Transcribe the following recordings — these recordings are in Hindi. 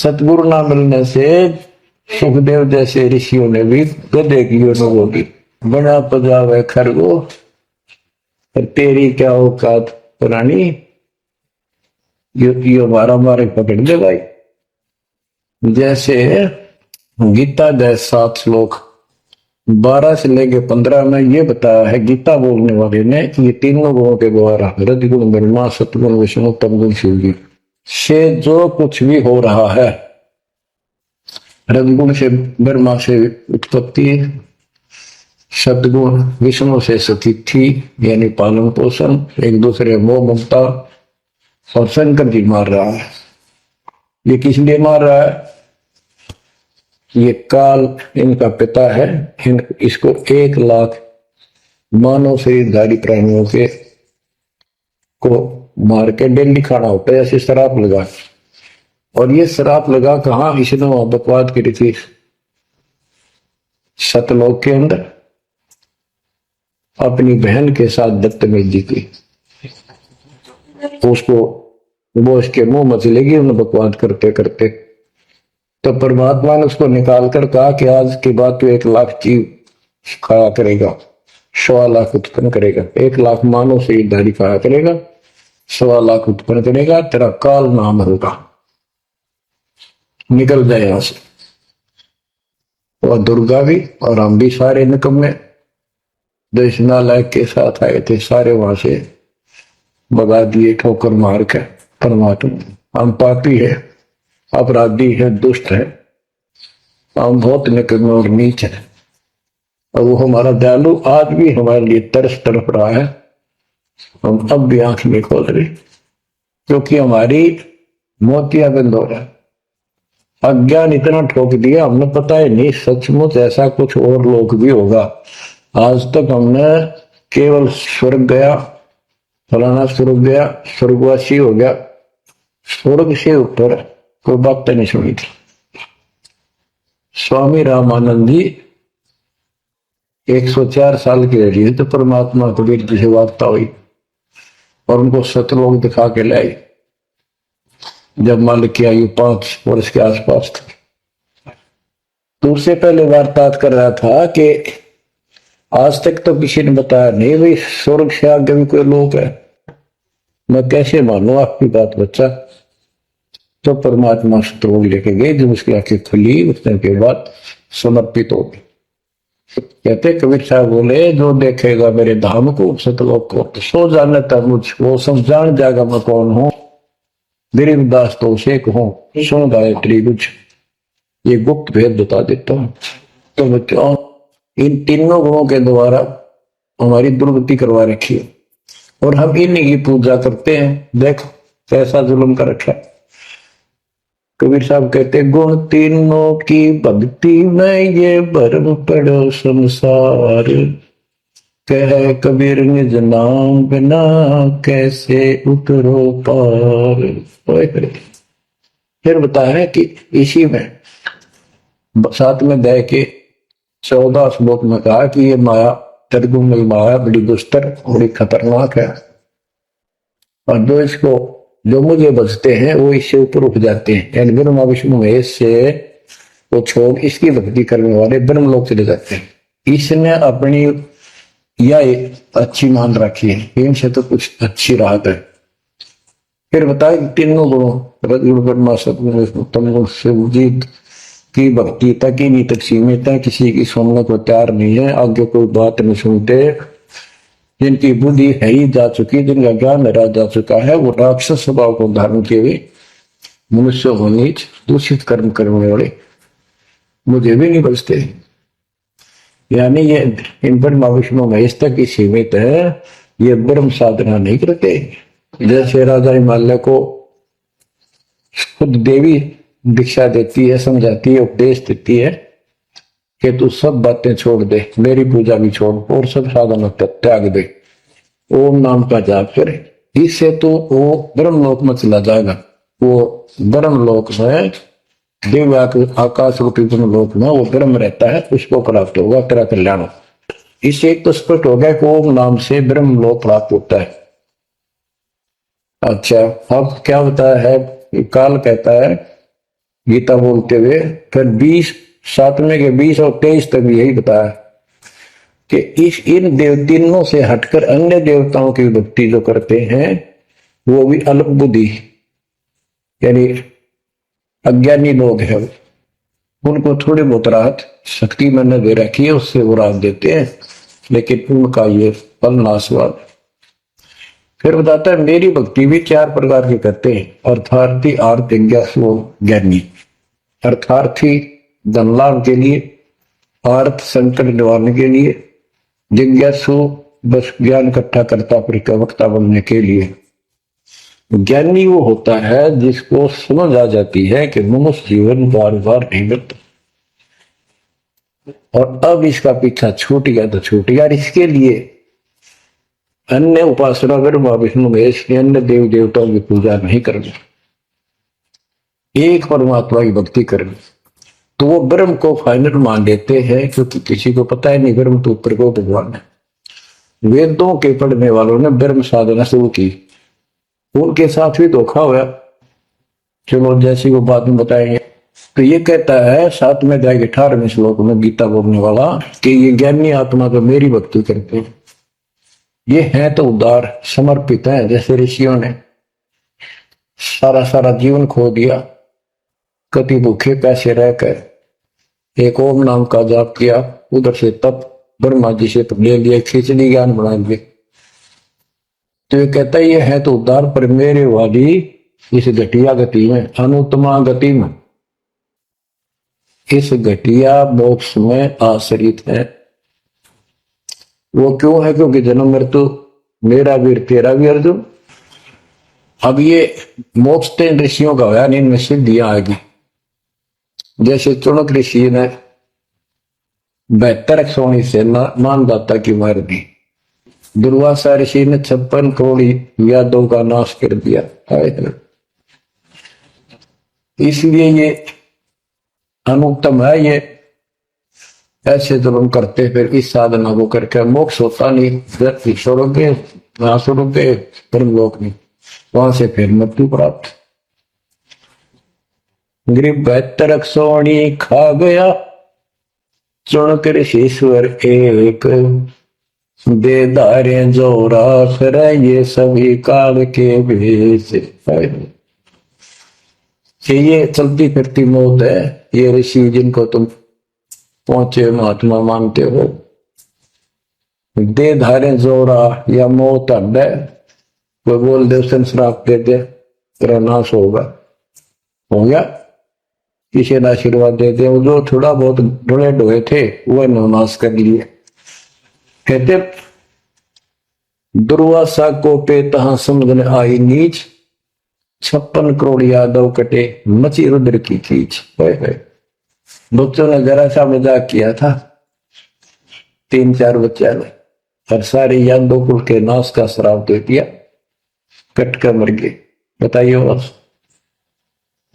सतगुरु ना मिलने से सुखदेव जैसे ऋषियों ने भी गधे की अनुभव की। बना पजावे खरगो और तेरी क्या औकात पुरानी, ये हमारा हमारे पकड़ दे भाई। जैसे गीता दे 7 श्लोक 12 से लेके 15 में ये बताया है गीता बोलने वाले ने कि ये तीनों गुणों के द्वारा रजगुण ब्रह्मा, सतगुण विष्णु, तमगुण शिव जी से जो कुछ भी हो रहा है, रजगुण से ब्रह्मा से उत्पत्ति, सतगुण विष्णु से स्थिति यानी पालन पोषण, एक दूसरे मोह ममता, और शंकर जी मार रहा है। ये किस लिए मार रहा है? ये काल इनका पिता है। इसको 1 लाख मानव शरीरधारी प्राणियों के को मार के डेली खाना होता है, ऐसे शराब लगा। और ये शराब लगा कहा? इसने वहां बकवाद करी थी सतलोक के अंदर, अपनी बहन के साथ बदतमीजी की। उसको वो इसके मुंह में चलेगी उन्हें बकवाद करते करते। तो परमात्मा ने उसको निकाल कर कहा कि आज के बाद तू 1 लाख जीव खाया करेगा, 1.25 लाख उत्पन्न करेगा, 1 लाख मानव शरीरधारी खाया करेगा, 1.25 लाख उत्पन्न करेगा, तेरा काल नाम होगा, निकल जाए यहां से। और दुर्गा भी और हम भी सारे निकम्मे जो इस नालायक के साथ आए थे सारे वहां से भगा दिए ठोकर मार के। परमात्मा हम पापी है, अपराधी है, दुष्ट है, हम बहुत निकम्मे और नीच है, और वो हमारा दयालु आज भी हमारे लिए तरस तड़प रहा है। हम अब भी आंख नहीं खोल रहे क्योंकि हमारी मोतियां बंद हो रहा है। अज्ञान इतना ठोक दिया, हमने पता है नहीं सचमुच ऐसा कुछ और लोग भी होगा। आज तक हमने केवल स्वर्ग गया, फलाना स्वर्ग गया, स्वर्गवासी हो गया, स्वर्ग से ऊपर कोई बात नहीं सुनी थी। स्वामी रामानंद जी 104 साल के रहे तो परमात्मा कबीर जी से वार्ता हुई और उनको सतलोक दिखा के लाई जब मालिक की आयु 5 वर्ष के आसपास थी। तो उससे पहले वार्तालाप कर रहा था कि आज तक तो किसी ने बताया नहीं भाई स्वर्ग से आगे भी कोई लोक है, मैं कैसे मानू आपकी बात बच्चा। तो परमात्मा सतलोक लेके गए, जब उसकी आंखें खुली उतने के बाद समर्पित हो गई। कहते कबीर साहब बोले जो देखेगा मेरे धाम को सतलोक को तो सो जाने तक मुझ वो सब जान जाएगा मैं कौन हूं। गरीबदास तो उसे कहूं सुन गायत्री कुछ ये गुप्त भेद बता देता हूं। तो बच्चों इन तीनों गुणों के द्वारा हमारी दुर्गति करवा रखी है और हम इन्हीं की पूजा करते हैं। देख कैसा जुल्म कर रखा है। कबीर साहब कहते गुण तीनों की भक्ति में ये भरम पड़ो संसार, कह कबीर निज नाम बिना कैसे उतरो पार। फिर बताया है कि इसी में 7 में दे के 14 श्लोक में कहा कि ये माया तर्गुण माया बड़ी दुस्तर बड़ी खतरनाक है और जो मुझे बचते हैं वो इससे ऊपर उठ जाते हैं, यानी ब्रह्मा विष्णु महेश से वो छोड़ इसकी भक्ति करने वाले ब्रह्म लोक चले जाते हैं। इसने अपनी यह अच्छी मान रखी है, इनसे तो कुछ अच्छी राहत है। फिर बताया कि तीनों गुणों रजगुण ब्रह्मा सतगुण विष्णु तमगुण शिव जी की भक्ति तक ही नहीं तक सीमित है, किसी की सुनने को तैयार नहीं है, आगे कोई बात नहीं सुनते। जिनकी बुद्धि है ही जा चुकी, जिनका ज्ञान हरा जा चुका है, वो राक्षस स्वभाव को धारण किए हुए मनुष्य हो नीच दूषित कर्म करने वाले मुझे भी नहीं बचते। यानी ये इन ब्रह्मा विष्णु महेश तक ही सीमित है, ये ब्रह्म साधना नहीं करते। जैसे राजा हिमालय को खुद देवी दीक्षा देती है, समझाती है, उपदेश देती है कि तू सब बातें छोड़ दे, मेरी पूजा भी छोड़ और सब साधन त्याग दे, ओम नाम का जाप करे, इससे तो वो ब्रह्मलोक में चला जाएगा। वो ब्रह्मलोक में दिव्य आकाश रूपी ब्रह्मलोक में वो ब्रह्म रहता है, उसको प्राप्त होगा तेरा कल्याण। इससे एक तो स्पष्ट हो गया कि ओम नाम से ब्रह्मलोक प्राप्त होता है। अच्छा अब क्या होता है, काल कहता है गीता बोलते हुए। फिर 20 सातवें के 20 और 23 तक भी यही बताया कि इस इन तीनों से हटकर अन्य देवताओं की भक्ति जो करते हैं वो भी अल्प बुद्धि यानी अज्ञानी लोग हैं। उनको थोड़ी बहुत राहत शक्ति मैंने दे रखी है, उससे वो राहत देते हैं, लेकिन उनका ये फल नाशवान। फिर बताता है मेरी भक्ति भी 4 प्रकार की करते हैं। अर्थार्थी, आर्त, जिज्ञासु, ज्ञानी। अर्थार्थी धन लाभ के लिए, आर्त संकट निवारने के लिए, जिज्ञासु बस ज्ञान इकट्ठा करता प्रवक्ता बनने के लिए। ज्ञानी वो होता है जिसको समझ आ जाती है कि मनुष्य जीवन बार बार नहीं मिलता और अब इसका पीछा छूट गया तो छूट गया। इसके लिए अन्य उपासना ब्रह्मा विष्णु महेश अन्य देव देवताओं की पूजा नहीं करनी, एक परमात्मा की भक्ति करनी। तो वो ब्रह्म को फाइनल मान लेते हैं, क्योंकि किसी को पता है नहीं ब्रह्म तो ऊपर को भगवान है। वेदों के पढ़ने वालों ने ब्रह्म साधना शुरू की, उनके साथ भी धोखा हुआ। चलो जैसी वो बात में बताएंगे। तो ये कहता है 7वें अध्याय के 18वें श्लोक में गीता बोलने वाला कि ये ज्ञानी आत्मा तो मेरी भक्ति करते हैं, ये है तो उदार समर्पित है। जैसे ऋषियों ने सारा सारा जीवन खो दिया, कति भूखे पैसे रहकर एक ओम नाम का जाप किया, उधर से तप ब्रह्मा जी से ले लिए, खिचड़ी ज्ञान बना लिए। तो ये कहता है ये है तो उद्धार पर मेरे वाली इस घटिया गति में, अनुत्तमा गति में, इस घटिया मोक्ष में आश्रित है। वो क्यों है? क्योंकि जन्म मृत्यु मेरा वीर तेरा भी अर्जुन। अब ये मोक्ष 3 ऋषियों का होया, इनमें सिद्धियां आएगी। जैसे चुनक ऋषि ने 72 सोनी से मानदाता की मार दी, दुर्वासा ऋषि ने 56 करोड़ यादों का नाश कर दिया। इसलिए ये अनुत्तम है। ये ऐसे जब हम करते फिर इस साधना को करके मोक्ष होता नहीं, स्वरूपे स्वरूपे ब्रह्मलोक नहीं, वहां से फिर मृत्यु प्राप्त। गरीब 72 सोनी खा गया चुनक ऋषीश्वर एक, दे धारे जो राख ये सभी काल के भेष। ये चलती फिरती मौत है। ये ऋषि जिनको तुम पहुंचे महात्मा मानते हो, दे धारे जोरा या मौत अड्डे, कोई बोल दे उसे श्राप दे दे तेरा नाश होगा, हो गया। किसी ने आशीर्वाद दे दे, जो थोड़ा बहुत ढोए ढोए थे वह नाश कर लिए। कहते दुर्वासा को पे तहां समझने आई नीच, 56 करोड़ यादव कटे मची रुद्र की खींच। बच्चों ने जरा सा मजाक किया था, 3-4 बच्चा ने, और सारे यादव कुल के नाश का श्राप दे दिया, कट कर मर गए। बताइए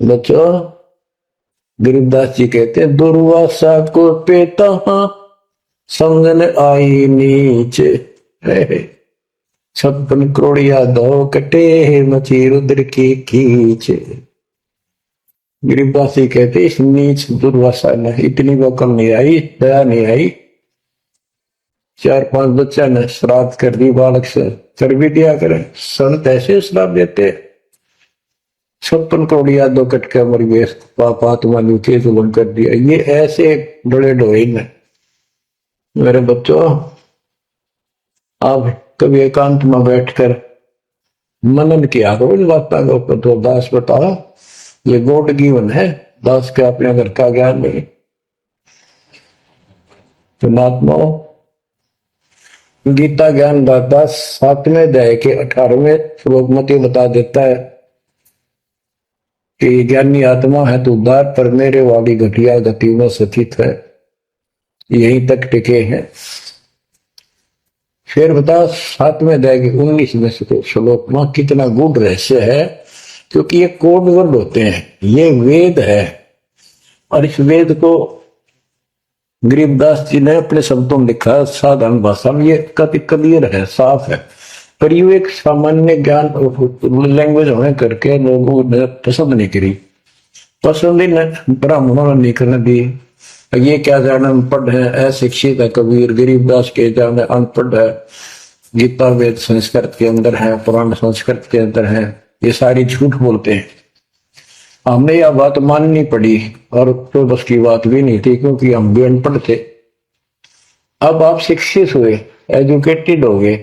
बच्चों, गरीबदास जी कहते हैं दुर्वासा को पे तहां समझने आई नीचे, 56 करोड़ यादव कटे मची रुद्र की खींच। गरीबदासी कहते इस नीच दुर्वासा ने इतनी वकल नहीं आई, दया नहीं आई। 4-5 बच्चा ने श्राद्ध कर दी, बालक से कर भी दिया करें, संत ऐसे श्राप देते। 56 करोड़ यादव कट के मर गए, पापात्मा के जुल्म कर दिया। ये ऐसे बड़े डोए ने। मेरे बच्चों, आप कभी एकांत में बैठकर मनन किया करो इन बातों के ऊपर। तो दास बताओ, ये गॉड गिवन है, दास के अपने घर का ज्ञान नहीं। तो महात्मा गीता ज्ञान दाता 7वें अध्याय के 18वें श्लोक में तो बता देता है कि ज्ञानी आत्मा है तो उद्धार पर मेरे वाली घटिया गति में स्थित है, यहीं तक टिके हैं। फिर बता 7वें अध्याय के 19वें श्लोक में कितना गूढ़ रहस्य है, क्योंकि ये कोड वर्ड होते हैं, ये वेद है। और इस वेद को गरीबदास जी ने अपने शब्दों में लिखा, साधारण भाषा में ये कति क्लियर है, साफ है। पर ये एक सामान्य ज्ञान लैंग्वेज होने करके लोगों ने पसंद नहीं करी। पसंद ही न ब्राह्मणों ने नहीं करने दी। ये क्या जाने अनपढ़ है, अशिक्षित है, कबीर गरीबदास के जाने अनपढ़ है, गीता वेद संस्कृत के अंदर है, पुराण संस्कृत के अंदर है, ये सारी झूठ बोलते हैं। हमने यह बात माननी पड़ी और तो बस की बात भी नहीं थी क्योंकि हम भी अनपढ़ थे। अब आप शिक्षित हुए, एजुकेटेड हो गए,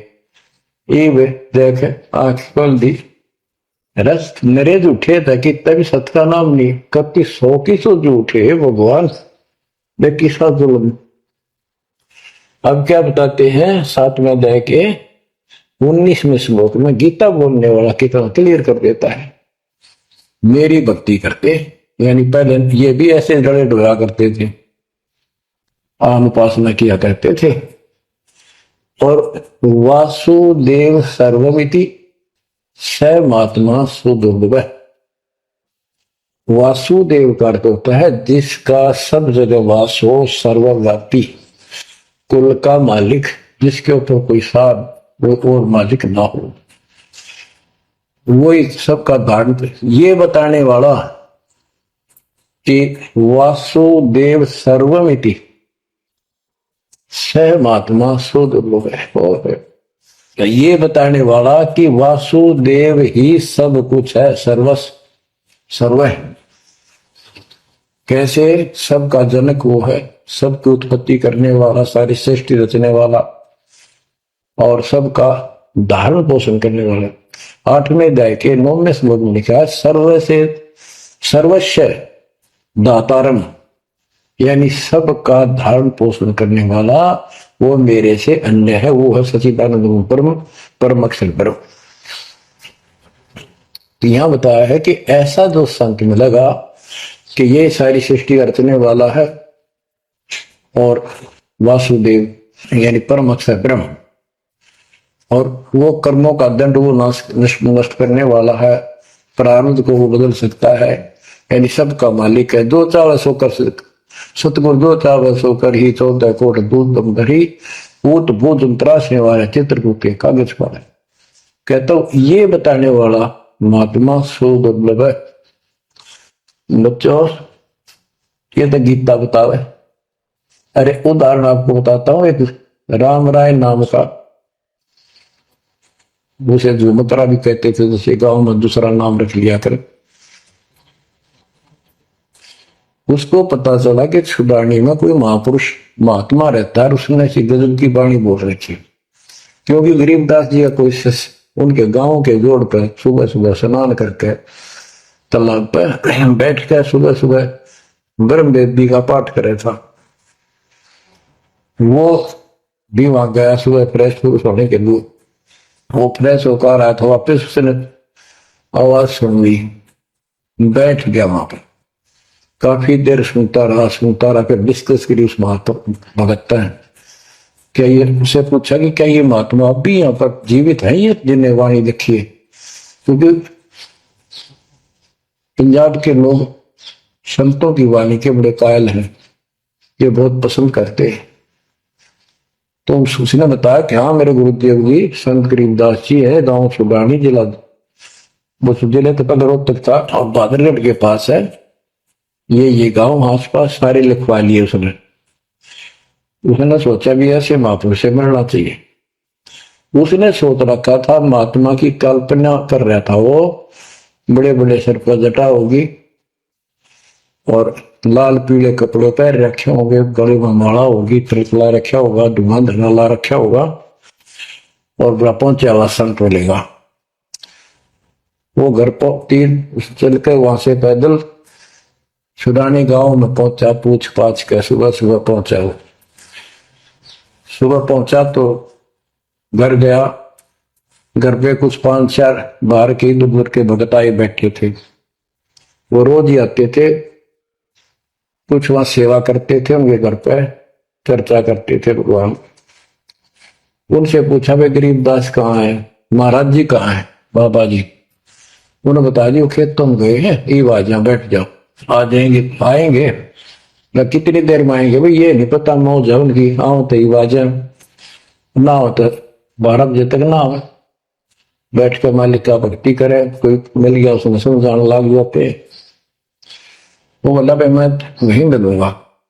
ये देख आंख खोल दी, रस मेरे झूठे था कि तभी सत का नाम नहीं, कति 100 की 100 झूठे भगवान बेटी सा जुल्म। अब क्या बताते हैं 7वें अध्याय के 19वें श्लोक में गीता बोलने वाला कितना क्लियर कर देता है। मेरी भक्ति करते, यानी पहले ये भी ऐसे जड़े डोया करते थे, आम उपासना किया करते थे। और वासुदेव सर्वमिति स महात्मा सुदुर्लभ। वासुदेव का अर्थ होता है जिसका सब जगह वास हो, सर्वव्यापी, कुल का मालिक, जिसके ऊपर कोई साथ वो और मालिक ना हो, वही सबका धारण। ये बताने वाला कि वासुदेव सर्वमिति स महात्मा सुदुर्लभ है, और ये बताने वाला कि वासुदेव ही सब कुछ है, सर्व है। कैसे? सबका जनक वो है, सबकी उत्पत्ति करने वाला, सारी सृष्टि रचने वाला और सबका धारण पोषण करने वाला। 8वें अध्याय के 9वें श्लोक में लिखा है सर्वस्व दातारम, यानी सबका धारण पोषण करने वाला वो मेरे से अन्य है, वो है सच्चिदानंद परम अक्षर ब्रह्म। तो यहां बताया है कि ऐसा जो संत में लगा कि ये सारी सृष्टि रचने वाला है और वासुदेव यानी परम अक्षर ब्रह्म, और वो कर्मों का दंड वो नष्ट करने वाला है, प्रारब्ध को वो बदल सकता है, यानी सबका मालिक है। 2 चावस होकर सतगुरु 2 चावस होकर ही 14 कोट दूध दम धरी, ऊत भूत त्रासने वाला चित्रकूट के कागज पर है। कहता हूं ये बताने वाला महात्मा सुदुर्लभ है। बच्चों ये तो गीता बतावे। अरे उदाहरण आपको बताता हूं, एक राम राय नाम का, उसे झूमतरा भी कहते थे, जैसे गांव में दूसरा नाम रख लिया कर। उसको पता चला कि छुड़ानी में कोई महापुरुष महात्मा रहता है, उसने ऐसी गजब की वाणी बोल रखी। क्योंकि गरीबदास जी का कोई शिष्य उनके गांव के जोड़ पर सुबह सुबह स्नान करके तालाब पर बैठ कर सुबह सुबह ब्रह्म वेदी का पाठ करे था। वो भी वहां गया सुबह फ्रेश होने के लिए। वो फ्रेश होकर आया था, वापिस उसने आवाज सुन ली, बैठ गया वहां पर, काफी देर सुनता रहा, फिर डिस्कस करी उस महात्मा भगत है। क्या ये उसे पूछा कि क्या ये महात्मा अब भी यहाँ पर जीवित है, ये जिन्हें वाणी लिखी है? क्योंकि पंजाब के लोग संतों की वाणी के बड़े कायल हैं, ये बहुत पसंद करते हैं। तो उसने बताया कि हाँ मेरे गुरुदेव जी संत गरीबदास जी है, गांव सुडानी जिला, वो जिले तो पहले रोहतक था और बहादुरगढ़ के पास है, ये गांव आस पास सारे लिखवा लिए उसने। उसने सोचा भी ऐसे महापुरुष से मिलना चाहिए। उसने सोच रखा था महात्मा की कल्पना कर रहा था, वो बड़े बड़े सिर पर जटा होगी और लाल पीले कपड़े पहन रखे होंगे, गले में माला होगी, त्रिकला रखा होगा, धुआं धनाला रखा होगा और बड़ा पहुंचा हुआ संत मिलेगा। वो घर पर तीन चल के वहां से पैदल सुडानी गांव में पहुंचा, पूछ पाछ के सुबह सुबह पहुंचा। वो सुबह पहुंचा तो घर गया, घर पे कुछ 5-4 बाहर के दूर के भगत आए बैठे थे। वो रोज ही आते थे, कुछ वहां सेवा करते थे, उनके घर पे चर्चा करते थे भगवान। उनसे पूछा भाई गरीबदास कहाँ है, महाराज जी कहाँ है, बाबा जी? उन्होंने बताया जी वो खेत तुम गए हैं, ये आज यहाँ बैठ जाओ, आ जाएंगे, आएंगे ना कितनी देर में आएंगे भाई ये नहीं पता, मौज है उनकी, आओ तो ही आ ना हो तो 12 बजे तक ना हो, बैठ कर मालिक का भक्ति करे। कोई मिल गया उसने समझाने लग जाते। वो बोला भाई मैं वहीं मिलूंगा।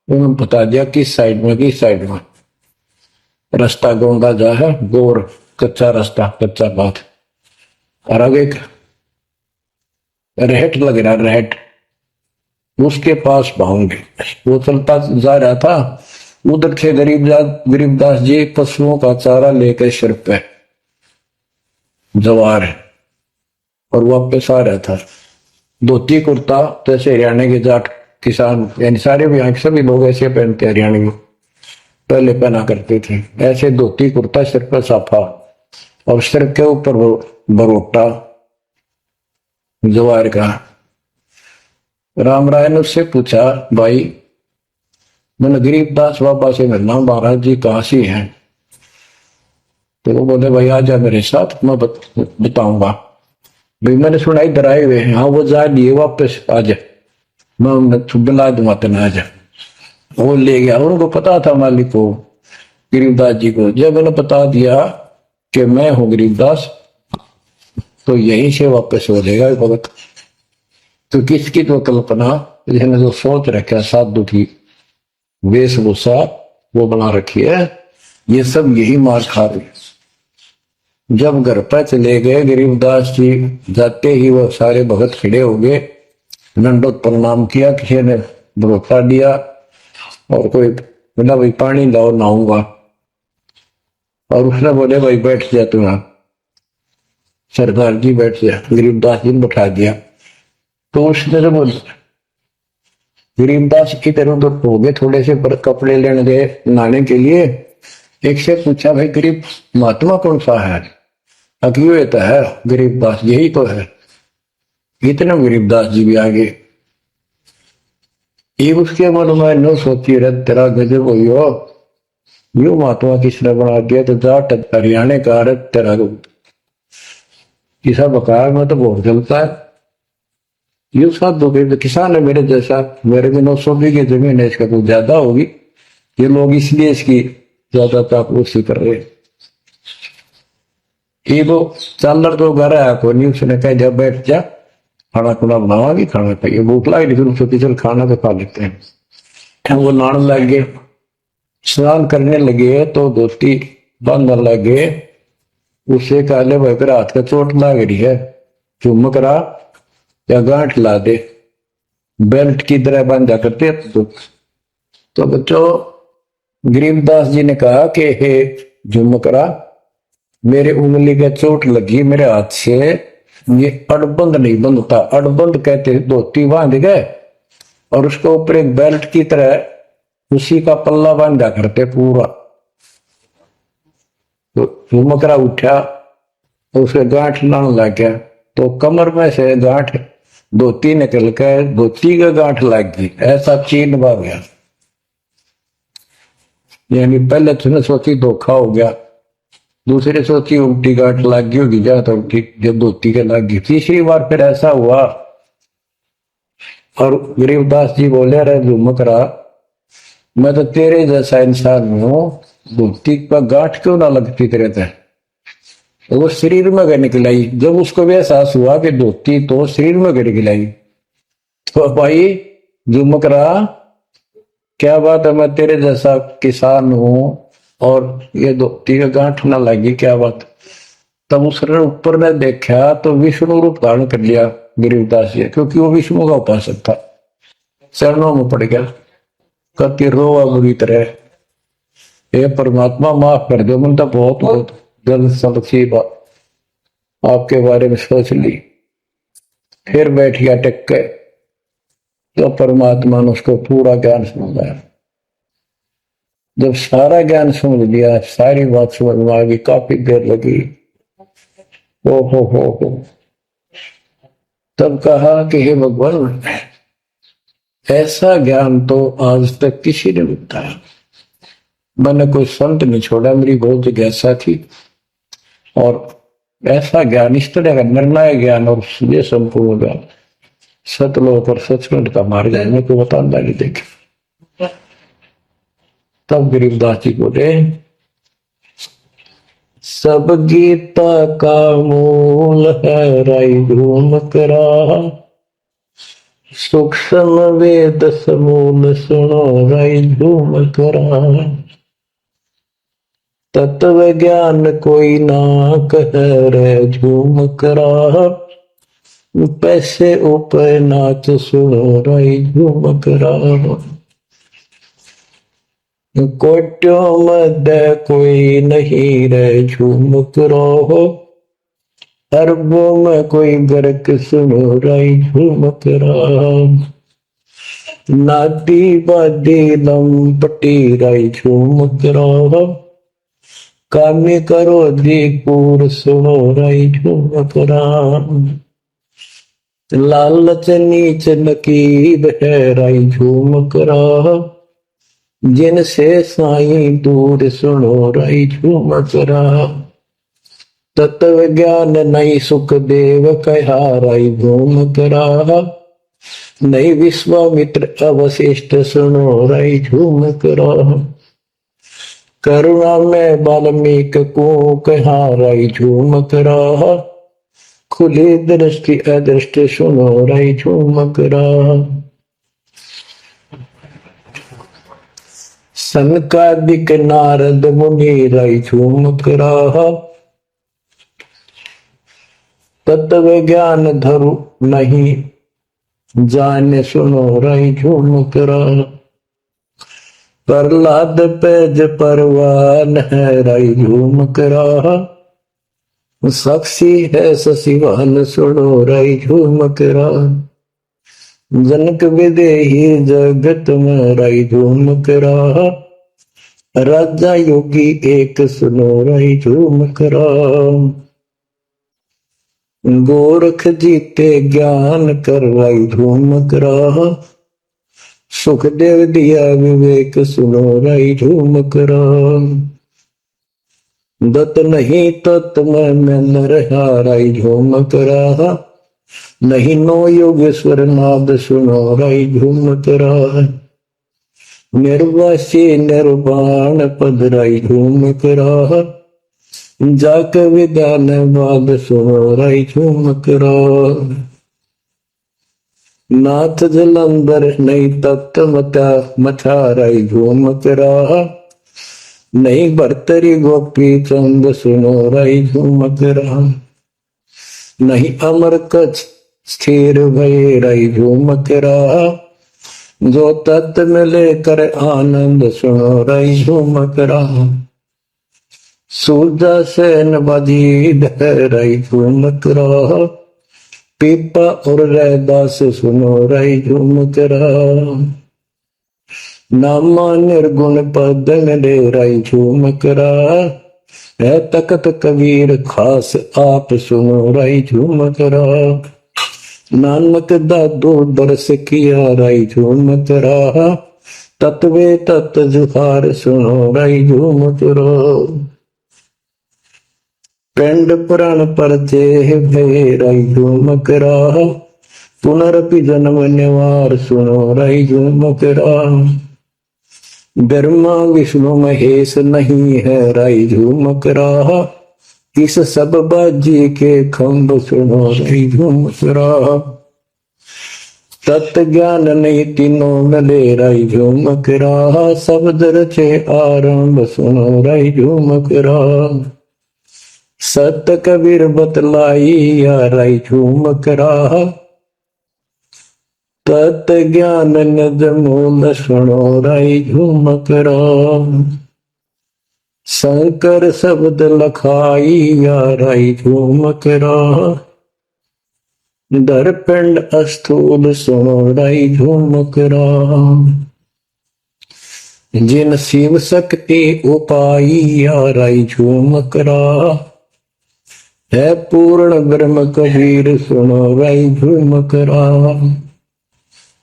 उन्होंने बता दिया किस साइड में, किस साइड में। रास्ता गोंदा जा है, गोर कच्चा रास्ता, कच्चा बात। और आगे एक रहट लग रहा, रहट, उसके पास पहुंचे। वो चलता जा रहा था, उधर से गरीबदास जी पशुओं का चारा लेकर सिर पे जवार है और वापस आ रहा था। धोती कुर्ता, जैसे हरियाणा के जाट किसान यानी सारे भी, यहाँ सभी लोग ऐसे पहनते, हरियाणा में पहले पहना करते थे ऐसे धोती कुर्ता, सिर पर साफा और सिर के ऊपर बरोटा जवार का। राम राय ने उससे पूछा, भाई मैंने गरीबदास बाबा से मिलना, महाराज जी कहाँ से हैं? तो वो बोले भाई आ जा मेरे साथ, मैं बताऊंगा। भाई मैंने सुना इधर आए हुए हैं। हाँ वो जा लिए वापस, आ जा, मैं उन्हें बुला दूंगा, तेना आ जा। वो ले गया। उनको पता था मालिक को, गरीबदास जी को। जब मैंने बता दिया कि मैं हूं गरीबदास, तो यहीं से वापस हो जाएगा भगत। तो किसकी तो कल्पना, जिसने जो सोच रखा साधु की वेशभूषा वो बना रखी है, ये सब यही मार खा रहे। जब घर पर चले गए गरीबदास जी, जाते ही वो सारे भगत खड़े हो गए, दंडोत प्रणाम किया, किसी ने भरोसा दिया और कोई बोला भाई पानी लाओ नहाऊंगा, और उसने बोले भाई बैठ जा, तू सरदार जी बैठ जा। गरीबदास जी ने बैठा दिया। तो उसने जब गरीबदास की तरह तो हो गए, थोड़े से कपड़े लेने गए नहाने के लिए। एक से पूछा, भाई गरीब महात्मा कौन सा है? अज्ञेयता है गरीबदास, यही तो है। इतने गरीबदास जी भी आगे। ये उसके मन में न सोची, रत तेरा गजब हो, यो महात्मा किसने बना दिया? तो जाट हरियाणा का, रत तेरा किसा बकार में तो बहुत जलता है। यू साधु के किसान है मेरे जैसा, मेरे भी 900 बीघे जमीन है, इसका कुछ ज्यादा होगी। ये लोग इसलिए इसकी ज्यादा तापरूसी कर रहे हैं। ये वो चालर तो घर आया को नहीं, उसने कहा जब बैठ जा, खाना खुना बनावागी, खाना खाइए, भूख लगी नहीं, फिर उसको चल खाना तो खा लेते हैं। वो नहाने लग गए, स्नान करने लगे तो धोती बांधने लगे। उससे कहा ले भाई फिर हाथ का चोट लग रही है, चुम्बक रहा या गांठ ला दे, बेल्ट की तरह बांधा करते। तो बच्चों गरीबदास जी ने कहा कि हे झुमकरा, मेरे उंगली का चोट लगी मेरे हाथ से, ये अड़बंद नहीं बंधता। अड़बंद कहते धोती बांध गए और उसके ऊपर एक बेल्ट की तरह उसी का पल्ला बांधा करते पूरा। तो झुमकरा उठा, उसे गांठ लाने लग गया, तो कमर में से गांठ धोती निकल कर धोती का गांठ लग गई, ऐसा चीन भाग गया। यानी पहले तुमने सोची धोखा हो गया, दूसरे सोची उल्टी गांठ लग गई होगी, जा तो जब धोती के लग गई। तीसरी बार फिर ऐसा हुआ और गरीबदास जी बोले, अरे झुमकरा, मैं तो तेरे जैसा इंसान हूं, धोती पर गांठ क्यों ना लगती तेरे तय? तो वो शरीर में गए निकलाई। जब उसको भी एहसास हुआ कि धोती तो शरीर में गए निकलाई, तो भाई झुमकरा क्या बात है, मैं तेरे जैसा किसान हूं और ये धोती का गांठ ना लगी, क्या बात? तब उसने ऊपर ने देखा तो विष्णु रूप धारण कर लिया गरीबदास जी, क्योंकि वो विष्णु का उपासक था। चरणों में पड़ गया, कति रोआ बुरी तरह, हे परमात्मा माफ कर दो, मैंने तो बहुत बहुत गलत समझी बात आपके बारे में सोच ली। फिर बैठ गया टेक के, तो परमात्मा ने उसको पूरा ज्ञान समझाया। जब सारा ज्ञान समझ लिया, सारी बात समझ में आ गई, काफी देर लगी। ओ हो, तब कहा कि हे भगवान, ऐसा ज्ञान तो आज तक किसी ने नहीं बताया, मैंने कोई संत नहीं छोड़ा, मेरी बहुत जिज्ञासा थी, और ऐसा ज्ञान, इस तरह का निर्णय ज्ञान और ये संपूर्ण ज्ञान सतलोक और सचखंड का मार्ग है, मेरे को बताना नहीं देखे। तब गरीबदास जी बोले, सब गीता का मूल है राई झुमकरा, सुख समवेद समूल सुनो राई झूम करा। तत्व ज्ञान कोई ना कह रे झूम करा। पैसे ऊपर नाच सुनो राई झूम करा। कोट्यों मध्य कोई नहीं रे झूम करो। अरबों में कोई गर्क सुनो राई झूम करा। नादी बादी लंपटी राई झूम करा। कामी करो दी कूर सुनो राई झूम करा। लालच नीच नकीब है राई झूम करा। जिनसे साईं दूर सुनो राई झूम करा। तत्व ज्ञान नहीं सुख देव कहा राई झूम करा। नहीं विश्वामित्र अवशिष्ट सुनो राई झूम करा। करुणा में वाल्मीक को कहा राई झूम करा। खुली दृष्टि अदृष्टि सुनो राई झूम करा। सनकादिक नारद मुनि राई झूम करा। तत्व ज्ञान धरु नहीं जाने सुनो राई झूम करा। प्रहलाद पैज परवान है राई झूम करा। साक्षी है ससिवान सुनो राई झूम करा। जनक विदेही जगत में राई झूम करा। राजा योगी एक सुनो राई झूम करा। गोरख जीते ज्ञान कर राई झूम करा। सुखदेव दिया विवेक सुनो राई झूम करा। दत्त नहीं तत् में न रहा राई झूम करा। नहीं नो योगेश्वर नाद सुनो राई झूम करा। निर्वासी निर्वाण पद राई झूम करा। जाक विद्यान बाद सुनो राई झूम करा। नाथ जलंधर नहीं तत्त मथा राई झूम करा। नहीं भरतरी गोपी चंद सुनो राई झूम करा। नहीं अमर कच्छ स्थिर भय राई झूम करा। जो तत्त में लेकर आनंद सुनो राई झूम करा। सूरजा सेन बजीद है राई झूम करा। पीपा और रैदास सुनो राई झूम करा। नामा निर्गुण पद मेरे राई झूम करा। है तकत कबीर खास आप सुनो राई झूम करा। नानक दादो दरस किया राई झूम करा। तत्वे तत् जुहार सुनो राई झूम करा। पिंड पुराण पर भय राई झूम करा। पुनरपि जन्म निवार सुनो राई झूम करा। ब्रह्मा विष्णु महेश नहीं है राई झूम करा। इस सब बाजी के खंभ सुनो राई झूम करा। तत्व ज्ञान नहीं तीनों मिले राई झूम करा। शब्द रचे आरंभ सुनो राई झूम करा। सत कबीर बतलाई या राई झूम करा। तत् ज्ञान निज मूल सुनो राई झूम करा। शंकर शब्द लखाई या राई झूम करा। दरपिंड अस्थूल सुनो राई झूम करा। जिन शिव शक्ति उपाई या राई झूम करा। है पूर्ण ब्रह्म कबीर सुनो राई झूम करा।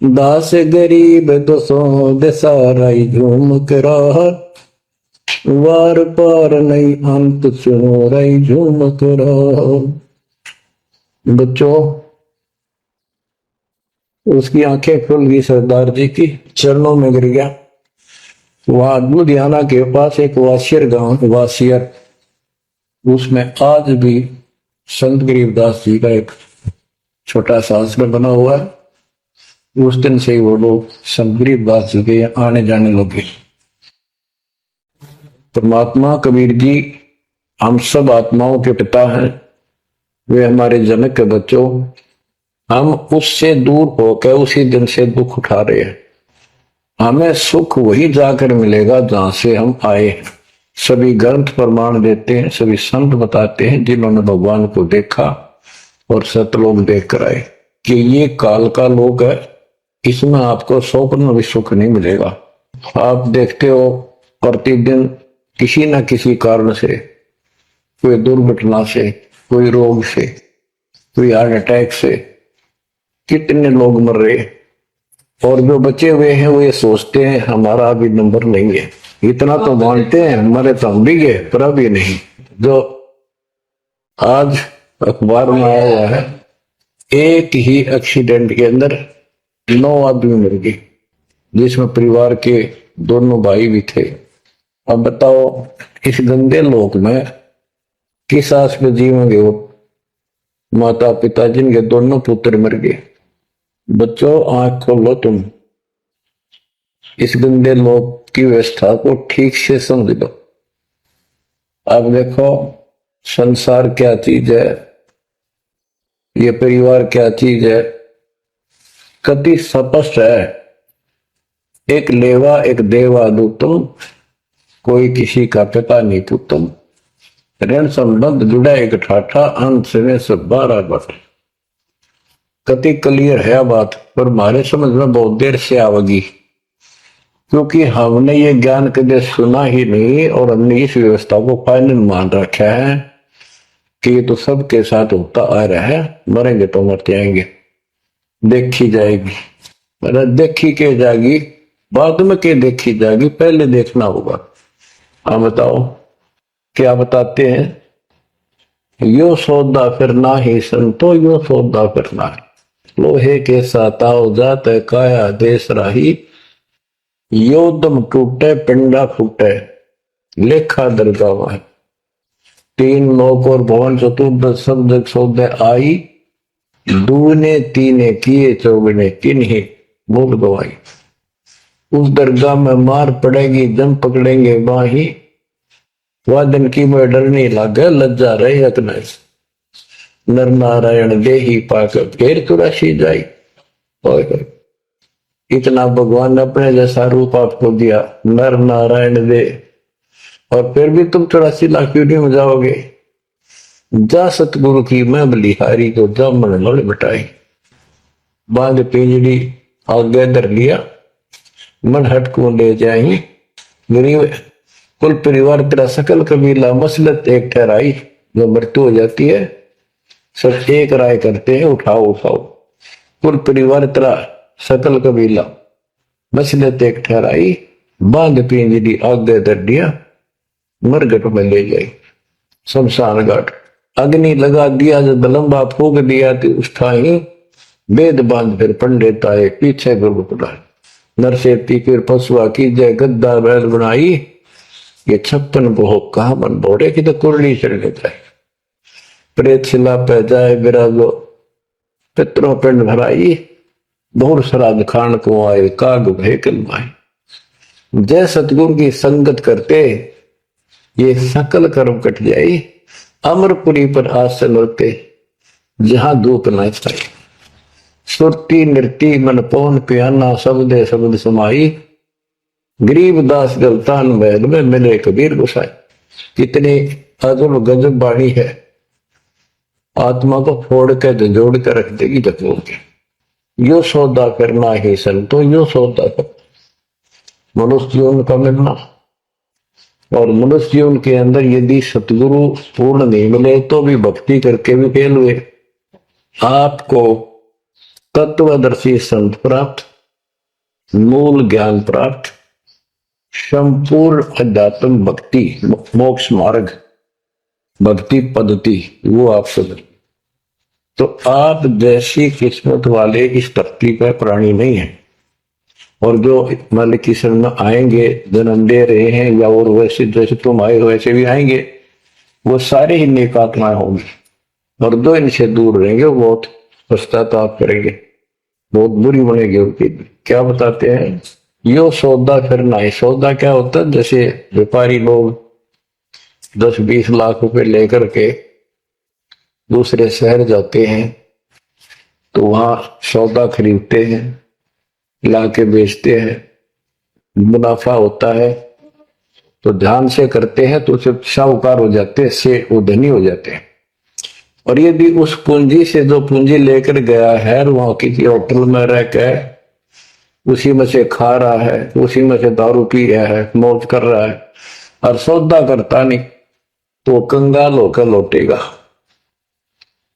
दास गरीब दसों दिशा राई झूम करा। वार पार नहीं अंत सुनो राई झूम करा। बच्चों उसकी आंखें खुल गई सरदार जी की, चरणों में गिर गया। वहां लुधियाना के पास एक वासियर गांव वासियर, उसमें आज भी संत गरीबदास जी का एक छोटा सा आश्रम बना हुआ है। उस दिन से ही वो लोग सब गरीब बात चुके आने जाने लगे। परमात्मा कबीर जी हम सब आत्माओं के पिता हैं, वे हमारे जनक के बच्चों, हम उससे दूर होकर उसी दिन से दुख उठा रहे हैं। हमें सुख वही जाकर मिलेगा जहां से हम आए हैं। सभी ग्रंथ प्रमाण देते हैं, सभी संत बताते हैं जिन्होंने भगवान को देखा और सतलोक देख कर आए कि ये काल का लोक है, इसमें आपको स्वप्न भी सुख नहीं मिलेगा। आप देखते हो प्रतिदिन किसी न किसी कारण से, कोई दुर्घटना से, कोई रोग से, कोई हार्ट अटैक से कितने लोग मर रहे हैं, और जो बचे हुए हैं वो ये सोचते हैं हमारा अभी नंबर नहीं है। इतना तो मानते हैं हमारे तो हम भी गए, पर अभी नहीं। जो आज अखबार में आया हुआ है, एक ही एक्सीडेंट के अंदर 9 आदमी मर गए, जिसमें परिवार के दोनों भाई भी थे। अब बताओ इस गंदे लोक में किस आस में जीवेंगे वो माता पिता जिनके दोनों पुत्र मर गए। बच्चों आंख खोलो, तुम इस गंदे लोक की व्यवस्था को ठीक से समझ लो। अब देखो संसार क्या चीज है, ये परिवार क्या चीज है, कति स्पष्ट है। एक लेवा एक देवा दूतम, कोई किसी का पिता नहीं पुतम। ऋण संबंध जुड़ा एक ठाठा, अंत में सब 12 बट। कति क्लियर है बात, पर हमारे समझ में बहुत देर से आवेगी, क्योंकि हमने ये ज्ञान कभी सुना ही नहीं और हमने इस व्यवस्था को फाइनल मान रखा है कि ये तो सबके साथ होता आ रहा है, मरेंगे तो मरते आएंगे, देखी जाएगी। मतलब देखी के जाएगी, बाद में के देखी जाएगी, पहले देखना होगा। हाँ बताओ क्या बताते हैं, यो सौदा फिर ना ही संतो, यो सौदा फिर ना ही। लोहे के साथ आओ जात है काया देश राही, यो दम टूटे पिंडा फूटे लेखा दरगाह है। 3 लोक और भवन चतुर्दश सब जग सौदे आई, दूने तीने किए चौगने किन्हीं भूल गवाई। उस दरगाह में मार पड़ेगी जम पकड़ेंगे बाही, वादन की में डर नहीं लागे लज्जा रहे अकने। नर नारायण दे ही पाकर घेर चुरासी जाई। इतना भगवान ने अपने जैसा रूप आपको दिया, नर नारायण दे, और फिर भी तुम 84 लाख क्यों नहीं जाओगे। जा सतगुरु की मैं बलिहारी को जा मन लड़ बटाई। बांध पिंजड़ी आगे धर लिया, मन हट को ले जाई। गरीब कुल परिवार तेरा सकल कबीला मसलत एक ठहराई। जो मृत्यु हो जाती है सब एक राय करते हैं, उठाओ उठाओ। कुल परिवार तेरा सकल कबीला मसलत एक ठहराई, बांध पिंजड़ी आगे धर दिया, मरघट में ले गई शमशान घाट। अग्नि लगा दिया जब लंबा फूक दिया तो उठाई, वेद बांध फिर पंडित आए पीछे गुरु पड़ा। नरसेती फिर पशुआ की जय गद्दा बैल बनाई, ये 56 भोग कहा मन बोरे की तो कुरली चढ़ने जाए। प्रेत शिला पे जाए विराजो, पितरों पिंड भराई, बहुर श्राद्ध खान को आए काग भय कलवाई। जय सतगुरु की संगत करते ये सकल कर्म कट जाए, अमरपुरी पर आसन होते जहां धूप न छाई। सुरती नृती मन पौन पियाना, शब्दे शब्द समाई, गरीब दास गलतान बैल में मिले कबीर गुसाई। कितनी अजब गजब बाणी है, आत्मा को फोड़ के जोड़ कर रख देगी जखों के। यो सौदा करना ही संतो, यो सौदा कर मनुष्य जीवन का मिलना। और मनुष्य जीवन के अंदर यदि सतगुरु पूर्ण नहीं मिले तो भी भक्ति करके भी फेल हुए। आपको तत्वदर्शी संत प्राप्त, मूल ज्ञान प्राप्त, संपूर्ण अध्यात्म भक्ति मोक्ष मार्ग भक्ति पद्धति वो आप समझ। तो आप जैसी किस्मत वाले इस धरती पर प्राणी नहीं है। और जो मान किस्म में आएंगे, जन्म दे रहे हैं या और वैसे जैसे तुम आए वैसे भी आएंगे, वो सारे ही नेक आत्माएं होंगी। और जो इनसे दूर रहेंगे वो बहुत पश्चाताप करेंगे। बहुत बुरी बनेगी उनकी। क्या बताते हैं, यो सौदा फिर ना ही। सौदा क्या होता है, जैसे व्यापारी लोग 10-20 लाख रुपए लेकर के दूसरे शहर जाते हैं तो वहां सौदा खरीदते हैं, लाके बेचते हैं, मुनाफा होता है तो ध्यान से करते हैं तो सिर्फ साहूकार हो जाते हैं, से वो धनी हो जाते हैं। और ये भी उस पूंजी से जो पूंजी लेकर गया है, वहां किसी होटल में रह कर उसी में से खा रहा है, उसी में से दारू पी रहा है, मौज कर रहा है और सौदा करता नहीं, तो कंगाल होकर लौटेगा।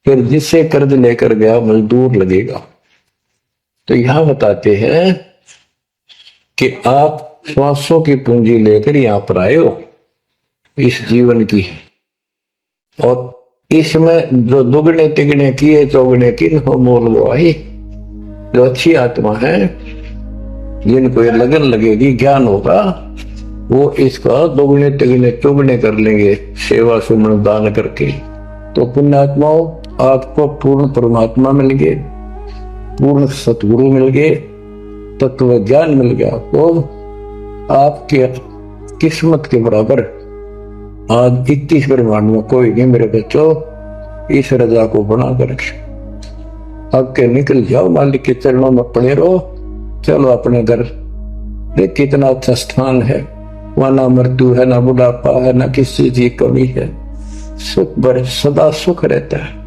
फिर जिससे कर्ज लेकर गया मजदूर लगेगा। तो यहां बताते हैं कि आप श्वासों की पूंजी लेकर यहां पर आए हो इस जीवन की, और इसमें जो दुगने तिगने किए चौगने की मोल वो आई। जो अच्छी आत्मा है, जिनको ये लगन लगेगी, ज्ञान होगा, वो इसका दोगुने तिगने चौगने कर लेंगे सेवा सुमन दान करके। तो पुण्यात्माओं, आपको पूर्ण परमात्मा मिल गए, पूर्ण सतगुरु मिल गए, तत्व ज्ञान मिल गया, तो आपके किस्मत के बराबर आज 21 ब्रह्मांड में कोई नहीं मेरे बच्चों। इस रजा को बना कर आपके निकल जाओ, मालिक के चरणों में पड़े रहो, चलो अपने घर। देख कितना अच्छा स्थान है, वहां ना मृत्यु है, ना बुढ़ापा है, ना किसी चीज की कमी है, सुख भर सदा सुख रहता है।